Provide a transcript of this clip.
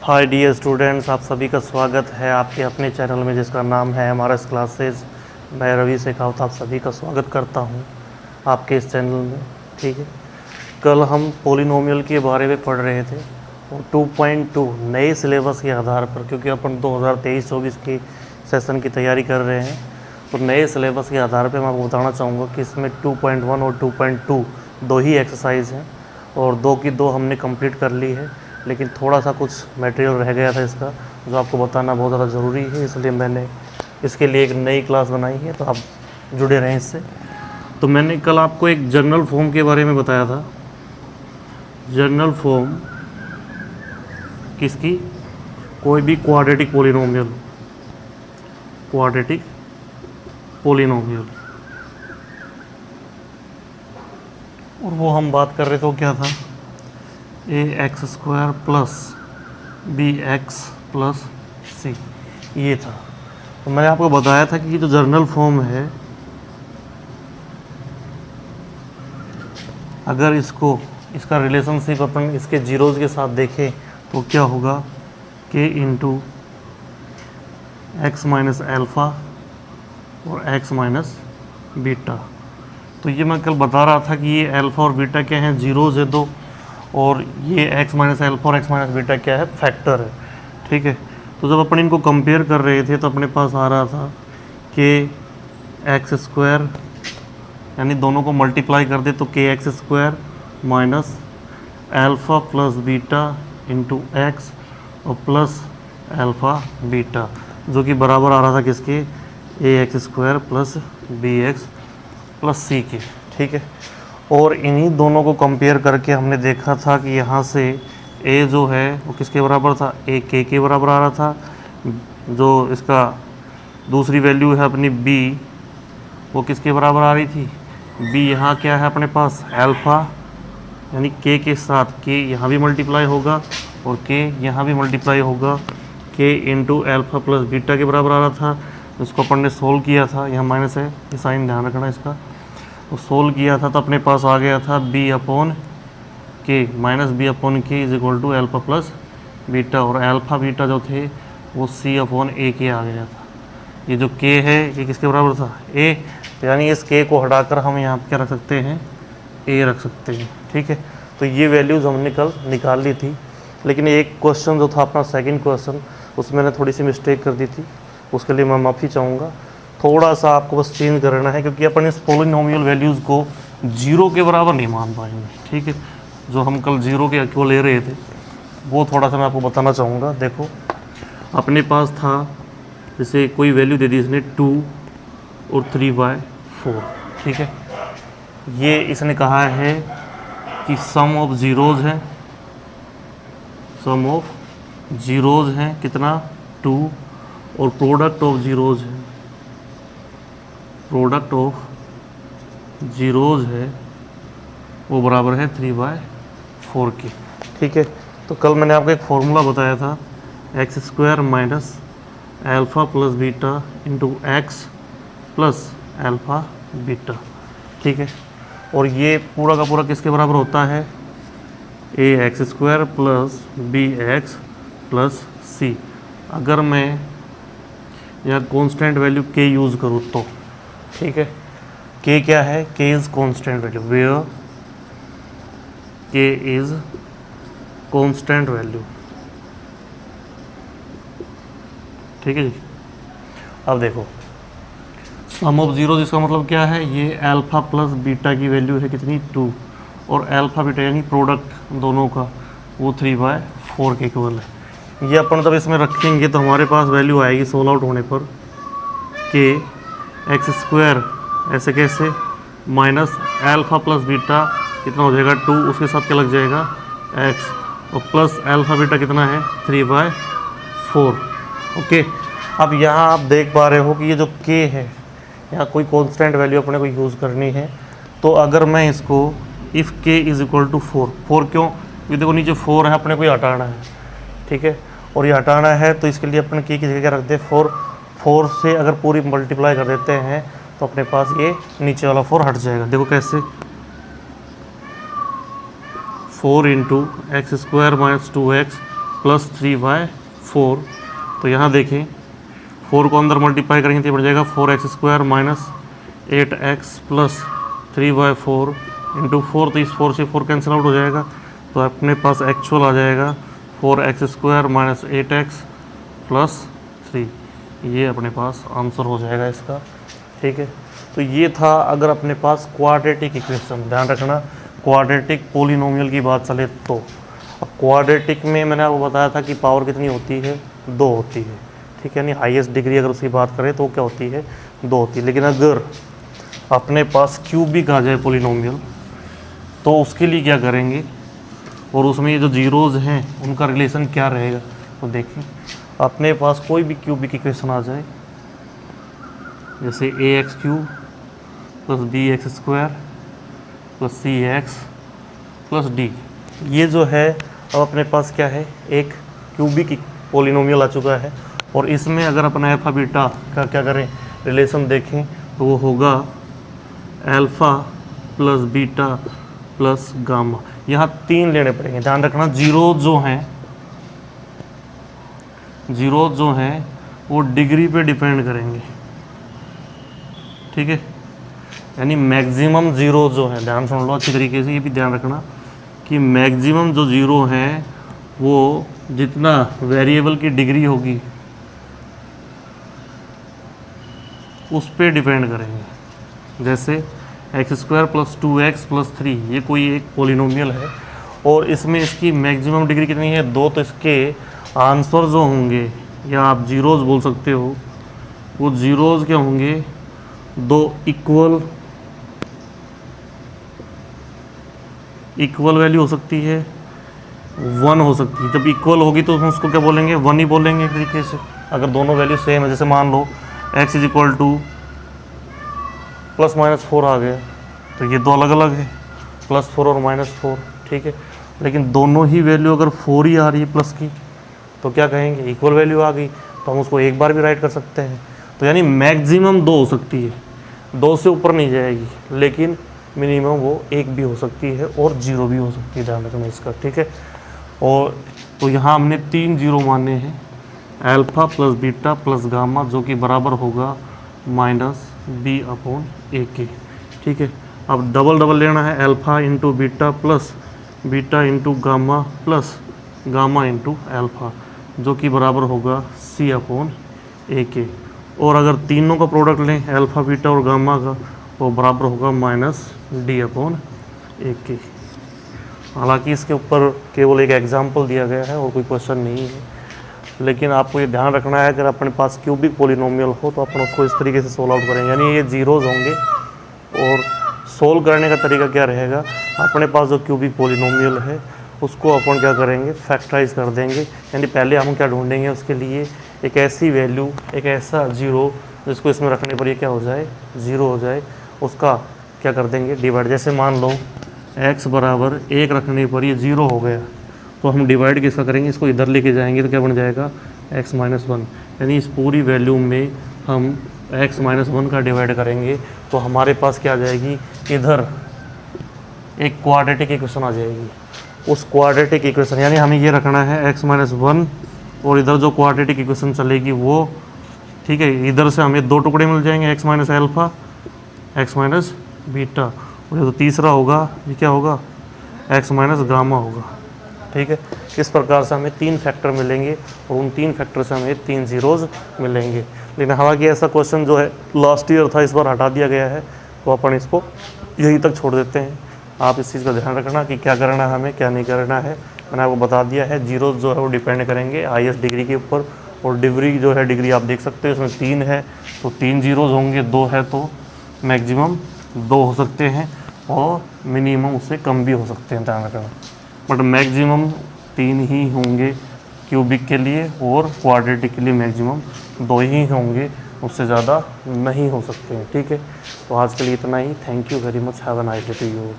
Hi dear students, आप सभी का स्वागत है आपके अपने चैनल में जिसका नाम है MRS क्लासेस। मैं रवि शेखावत आप सभी का स्वागत करता हूं आपके इस चैनल में। ठीक है, कल हम पोलिनोमियल के बारे में पढ़ रहे थे और 2.2 नए सिलेबस के आधार पर, क्योंकि अपन 2023-24 के सेशन की तैयारी कर रहे हैं, तो नए सिलेबस के आधार पर मैं आपको बताना चाहूँगा कि इसमें 2.1 और 2.2 दो ही एक्सरसाइज हैं और दो की दो हमने कंप्लीट कर ली है, लेकिन थोड़ा सा कुछ मटेरियल रह गया था इसका जो आपको बताना बहुत ज़्यादा ज़रूरी है, इसलिए मैंने इसके लिए एक नई क्लास बनाई है, तो आप जुड़े रहें इससे। तो मैंने कल आपको एक जनरल फॉर्म के बारे में बताया था। जनरल फॉर्म किसकी? कोई भी क्वाड्रेटिक पोलिनोमियल, क्वाड्रेटिक पोलिनोमियल। और वो हम बात कर रहे थे वो क्या था? ax² plus bx plus c, ये था। तो मैंने आपको बताया था कि ये जो जनरल फॉर्म है, अगर इसका रिलेशनशिप अपन इसके जीरोज़ के साथ देखें तो क्या होगा? k into x minus alpha और x माइनस बीटा। तो ये मैं कल बता रहा था कि ये अल्फ़ा और बीटा क्या हैं? जीरोज़ है दो, और ये x माइनस एल्फ़ा और x माइनस बीटा क्या है? फैक्टर है। ठीक है, तो जब अपन इनको कंपेयर कर रहे थे तो अपने पास आ रहा था कि x², यानी दोनों को मल्टीप्लाई कर दे तो kx² minus alpha plus beta into x और प्लस एल्फ़ा बीटा, जो कि बराबर आ रहा था किसके? ax² plus bx plus c के। ठीक है, और इन्हीं दोनों को कंपेयर करके हमने देखा था कि यहाँ से a जो है वो किसके बराबर था? a k के बराबर आ रहा था। जो इसका दूसरी वैल्यू है अपनी b, वो किसके बराबर आ रही थी? b यहाँ क्या है अपने पास? अल्फ़ा, यानी k के साथ k यहाँ भी मल्टीप्लाई होगा और k यहाँ भी मल्टीप्लाई होगा। k into alpha plus beta के बराबर आ रहा था, उसको अपन ने सोल्व किया था। यहाँ माइनस है, ये साइन ध्यान रखना इसका। तो सोल्व किया था तो अपने पास आ गया था b upon k minus b upon k is equal to alpha plus beta, और एल्फ़ा बीटा जो थे वो c अपॉन a के आ गया था। ये जो k है ये किसके बराबर था? a, यानी इस k को हटाकर हम यहाँ पे क्या रख सकते हैं? a रख सकते हैं। ठीक है, तो ये वैल्यूज़ हमने कल निकाल ली थी, लेकिन एक क्वेश्चन जो था अपना सेकेंड क्वेश्चन, उसमें मैंने थोड़ी सी मिस्टेक कर दी थी, उसके लिए मैं माफ़ी चाहूँगा। थोड़ा सा आपको बस चेंज करना है, क्योंकि अपन इस पोलिनोमियल वैल्यूज़ को जीरो के बराबर नहीं मान पाएंगे। ठीक है, जो हम कल जीरो के क्यों ले रहे थे वो थोड़ा सा मैं आपको बताना चाहूँगा। देखो, अपने पास था जैसे कोई वैल्यू दे दी इसने 2 और 3/4। ठीक है, ये इसने कहा है कि सम ऑफ ज़ीरोज़ है, सम ऑफ ज़ीरोज़ हैं कितना? 2, और प्रोडक्ट ऑफ ज़ीरोज़ है, प्रोडक्ट ऑफ ज़ीरोज़ है वो बराबर है 3/4 के। ठीक है, तो कल मैंने आपको एक फॉर्मूला बताया था, x² minus alpha plus beta into x plus alpha beta. ठीक है, और ये पूरा का पूरा किसके बराबर होता है? ax² plus bx plus c। अगर मैं यहाँ कॉन्स्टेंट वैल्यू k यूज़ करूँ तो, ठीक है, k क्या है? k is constant value, where k is constant value. ठीक है जी, अब देखो सम ऑफ ज़ीरो, जिसका मतलब क्या है? ये अल्फ़ा प्लस बीटा की वैल्यू है कितनी? 2, और अल्फ़ा बीटा यानी प्रोडक्ट दोनों का वो 3/4 के इक्वल है। ये अपन जब इसमें रखेंगे तो हमारे पास वैल्यू आएगी सोल्व आउट होने पर कि x² ऐसे कैसे माइनस अल्फ़ा प्लस बीटा कितना हो जाएगा? 2, उसके साथ क्या लग जाएगा? x, और प्लस अल्फ़ा बीटा कितना है? 3/4। ओके, अब यहाँ आप देख पा रहे हो कि ये जो k है, यहाँ कोई कांस्टेंट वैल्यू अपने को यूज़ करनी है। तो अगर मैं इसको if k is equal to 4 क्यों? ये देखो नीचे 4 है, अपने को ये हटाना है। ठीक है, और ये हटाना है तो इसके लिए अपन k की जगह रख दे 4 से अगर पूरी मल्टीप्लाई कर देते हैं तो अपने पास ये नीचे वाला 4 हट जाएगा। देखो कैसे, 4 into x² minus 2x plus 3/4। तो यहाँ देखें 4 को अंदर मल्टीप्लाई करेंगे तो बन जाएगा 4x² minus 8x plus 3/4 into 4। तो इस 4 से 4 कैंसिल आउट हो जाएगा, तो अपने पास एक्चुअल आ जाएगा 4x² माइनस 8x प्लस 3। ये अपने पास आंसर हो जाएगा इसका। ठीक है, तो ये था अगर अपने पास क्वाड्रेटिक इक्वेशन। ध्यान रखना, क्वाड्रेटिक पोलिनोमियल की बात चले तो। अब क्वाड्रेटिक में मैंने आपको बताया था कि पावर कितनी होती है, 2 होती है। ठीक है, यानी हाईएस्ट डिग्री अगर उसकी बात करें तो क्या होती है, 2 होती है। लेकिन अगर अपने पास क्यूबिक आ जाए पोलिनोमियल तो उसके लिए क्या करेंगे, और उसमें ये जो जीरोज़ हैं उनका रिलेशन क्या रहेगा। तो देखिए अपने पास कोई भी क्यूबिक इक्वेशन आ जाए, जैसे ax³ plus bx² plus cx plus d, ये जो है अब अपने पास क्या है, एक क्यूबिक पोलिनोमियल आ चुका है। और इसमें अगर अपना अल्फा बीटा का क्या करें, रिलेशन देखें तो वो होगा alpha plus beta plus gamma. यहाँ 3 लेने पड़ेंगे। ध्यान रखना, जीरो जो हैं वो डिग्री पे डिपेंड करेंगे। ठीक है, यानी मैक्सिमम जीरो जो है, ध्यान सुन लो अच्छी तरीके से, ये भी ध्यान रखना कि मैक्सिमम जो जीरो हैं वो जितना वेरिएबल की डिग्री होगी उस पे डिपेंड करेंगे। जैसे x² प्लस 2x प्लस 3 ये कोई एक पोलिनोमियल है और इसमें इसकी मैक्सिमम डिग्री कितनी है, 2। तो इसके आंसर जो होंगे, या आप जीरोज़ बोल सकते हो, वो जीरोज़ क्या होंगे, 2 इक्वल वैल्यू हो सकती है, 1 हो सकती है। जब इक्वल होगी तो हम उसको क्या बोलेंगे, 1 ही बोलेंगे एक तरीके से। अगर दोनों वैल्यू सेम है, जैसे मान लो x = ±4 आ गया, तो ये 2 अलग अलग है, +4 और -4। ठीक है, लेकिन दोनों ही वैल्यू अगर 4 ही आ रही है प्लस की, तो क्या कहेंगे, इक्वल वैल्यू आ गई, तो हम उसको एक बार भी राइट कर सकते हैं। तो यानी मैक्सिमम 2 हो सकती है, 2 से ऊपर नहीं जाएगी, लेकिन मिनिमम वो 1 भी हो सकती है और 0 भी हो सकती है। ध्यान रखना इसका। ठीक है, और तो यहाँ हमने 3 जीरो माने हैं, alpha plus beta plus gamma, जो कि बराबर होगा -b/ak। ठीक है, अब डबल लेना है, alpha into beta plus beta into gamma plus gamma into alpha, जो कि बराबर होगा c/ak। और अगर तीनों का प्रोडक्ट लें, अल्फ़ा बीटा और गामा का, तो बराबर होगा -d/ak। हालांकि इसके ऊपर केवल एक एग्जाम्पल दिया गया है और कोई क्वेश्चन नहीं है, लेकिन आपको ये ध्यान रखना है, अगर अपने पास क्यूबिक पोलिनोमियल हो तो अपन उसको इस तरीके से सोल्व आउट करेंगे। यानी ये जीरोज़ होंगे और सोल्व करने का तरीका क्या रहेगा, अपने पास जो क्यूबिक पोलिनोमियल है उसको अपन क्या करेंगे, फैक्टराइज कर देंगे। यानी पहले हम क्या ढूंढेंगे, उसके लिए एक ऐसी वैल्यू, एक ऐसा जीरो जिसको इसमें रखने पर ये क्या हो जाए, 0 हो जाए, उसका क्या कर देंगे, डिवाइड। जैसे मान लो x = 1 रखने पर ये 0 हो गया, तो हम डिवाइड किसका करेंगे, इसको इधर लेके जाएंगे तो क्या बन जाएगा, x - 1। यानी इस पूरी वैल्यू में हम x - 1 का डिवाइड करेंगे तो हमारे पास क्या आ जाएगी, इधर एक क्वाड्रेटिक इक्वेशन आ जाएगी। उस क्वाड्रेटिक इक्वेशन, यानी हमें ये रखना है x - 1, और इधर जो क्वाड्रेटिक इक्वेशन चलेगी वो, ठीक है, इधर से हमें 2 टुकड़े मिल जाएंगे, x - अल्फ़ा, x - बीटा, और जो तीसरा होगा ये क्या होगा, x - गामा होगा। ठीक है, इस प्रकार से हमें 3 फैक्टर मिलेंगे और उन 3 फैक्टर से हमें 3 जीरोज़ मिलेंगे। लेकिन हालांकि ऐसा क्वेश्चन जो है लास्ट ईयर था, इस बार हटा दिया गया है, तो अपन इसको यहीं तक छोड़ देते हैं। आप इस चीज़ का ध्यान रखना कि क्या करना है हमें, क्या नहीं करना है। मैंने आपको बता दिया है, जीरोज़ जो है वो डिपेंड करेंगे हाईएस्ट डिग्री के ऊपर, और डिग्री जो है, डिग्री आप देख सकते हो इसमें 3 है, तो 3 जीरोज़ होंगे, 2 है तो मैक्सिमम 2 हो सकते हैं और मिनिमम उससे कम भी हो सकते हैं। ध्यान रखना, बट मैक्सिमम 3 ही होंगे क्यूबिक के लिए, और क्वाड्रेटिक के लिए मैक्सिमम 2 ही होंगे, उससे ज़्यादा नहीं हो सकते हैं। ठीक है, तो आज के लिए इतना ही। Thank you very much, have a nice day to you.